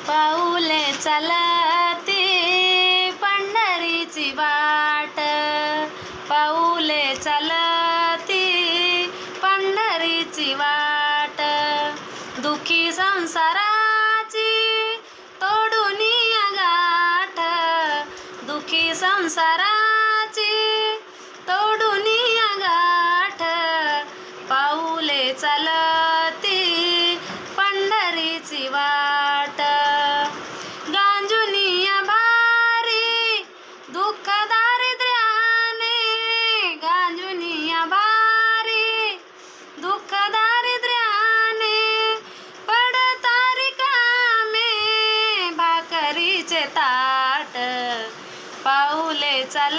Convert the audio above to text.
पाऊले चालती पंढरीची वाट, पाऊले चालती पंढरीची वाट, दुखी संसाराची तोडून गाठ, दुखी संसाराची तोडून गाठ, पाऊले चालती पंढरीची वाट, गांजुनिया भारी दुःख दारिद्र्याने, गांजुनिया भारी दुःख दारिद्र्याने, पडतारी कामे भाकरीचे ताट, पाऊले चाल